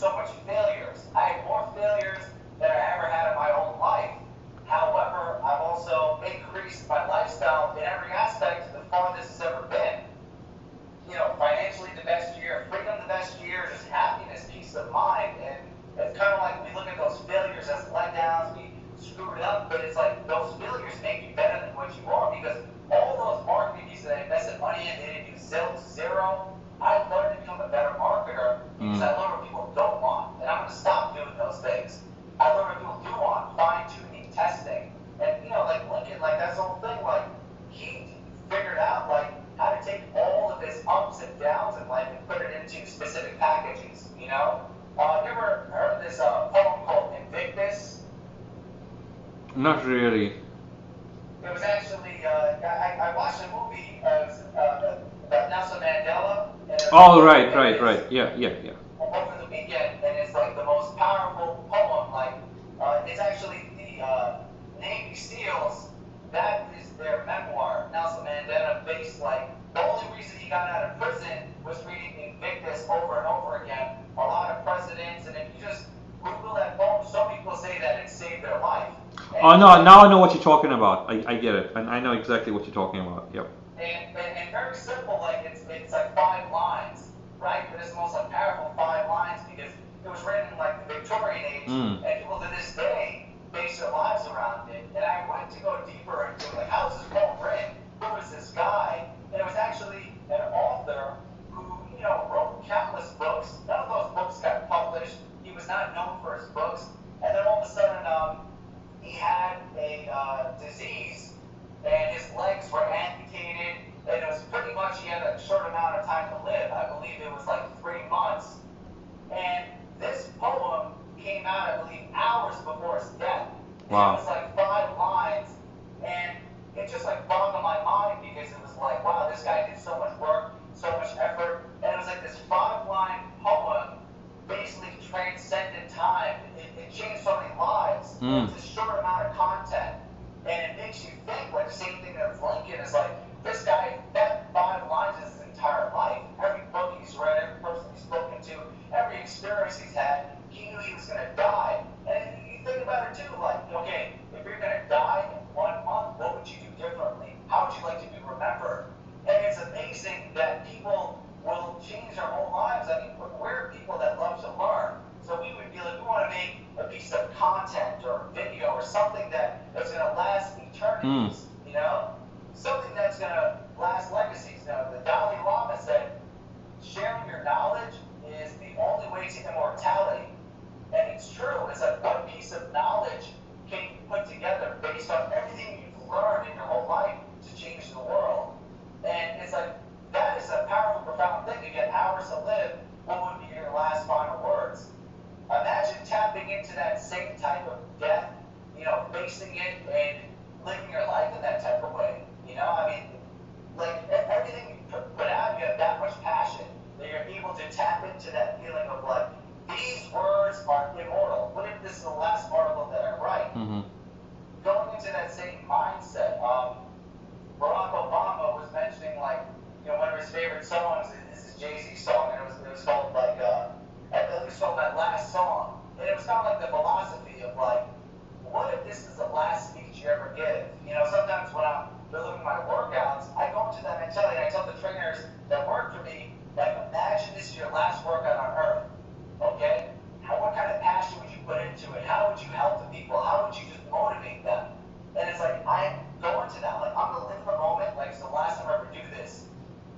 so much failures. I had more failures than I ever had in my whole life. However, I've also increased my lifestyle in every aspect the farthest it's ever been. Financially the best year, freedom the best year, just happiness, peace of mind. And it's kind of like we look at those failures as letdowns, we screw it up, but it's like those failures make you better than what you are, because all those marketing pieces that I invested money in, they didn't do zero. I learned to become a better marketer because I learned what people don't want. And I'm going to stop doing those things. I learned what people do want, fine-tuning, testing. And, like Lincoln, like that's the whole thing, like he figured out like how to take all of his ups and downs in life and put it into specific packages, you ever heard of this poem called Invictus? Not really. It was actually, I watched a movie about Nelson Mandela. Oh, right. Yeah. Over the weekend, and it's like the most powerful poem. Like, it's actually the Navy SEALs. That is their memoir. Nelson Mandela based the only reason he got out of prison was reading Invictus over and over again. A lot of presidents, and if you just Google that poem, some people say that it saved their life. Oh no! Now I know what you're talking about. I get it, and I know exactly what you're talking about. Yep. And very simple, like it's like 5 lines, right? But it's the most powerful 5 lines because it was written in the Victorian age, and people to this day base their lives around it. And I wanted to go deeper into how is this poem written? Who is this guy? And it was actually an author who wrote countless books. None of those books got published. He was not known for his books, and then all of a sudden he had a disease, and his legs were amputated, and it was pretty much he had a short amount of time to live. I believe it was 3 months. And this poem came out, I believe, hours before his death. Wow. It was 5 lines, and it just boggled my mind because it was wow, this guy did so much work, so much effort, and it was this 5-line poem basically transcended time. It changed so many lives. It's a short amount of content, and it makes you think the same thing that Lincoln is this guy, that 5 lines is his entire life. Every book he's read, every person he's spoken to, every experience he's had, he knew he was going to die. And you think about it too, okay, if you're going to die in 1 month, what would you do differently? How would you like to be remembered? And it's amazing that people will change their whole lives. I mean, we're people that love to learn. So we would be we want to make a piece of content or video or something that's going to last eternities, Something that's going to last legacies. Now, the Dalai Lama said, sharing your knowledge is the only way to immortality. And it's true. It's one piece of knowledge can be put together based on everything you've learned in your whole life to change the world. And it's that is a powerful, profound thing. You get hours to live. What would be your last final words? Imagine tapping into that same type of death, facing it and living your life in that type of way. I mean, everything you put out, you have that much passion that you're able to tap into that feeling of these words are immortal. What if this is the last article that I write? Going into that same mindset, Barack Obama was mentioning one of his favorite songs is Jay-Z song, and it was called at least called that last song, and it was kind of the philosophy of what if this is the last speech you ever give? Sometimes when I'm doing my workouts, I go into that mentality and I tell the trainers that work for me, imagine this is your last workout on earth, okay? What kind of passion would you put into it? How would you help the people? How would you just motivate them? And it's I go into that, I'm going to live the moment, it's the last time I ever do this.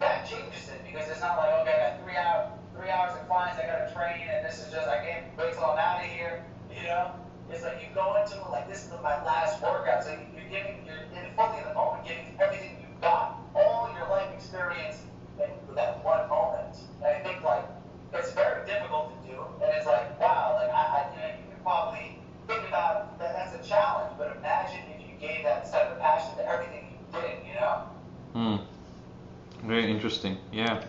That changes it, because it's not okay, I got 3 hours of clients, I got to train, and this is just, I can't wait till I'm out of here, It's you go into it this is my last workout, so you're fully in the moment, giving everything you've got, all your life experience in that one moment. And I think it's very difficult to do, and it's wow, you could probably think about that. That's a challenge, but imagine if you gave that type of passion to everything you did, Very interesting. Yeah.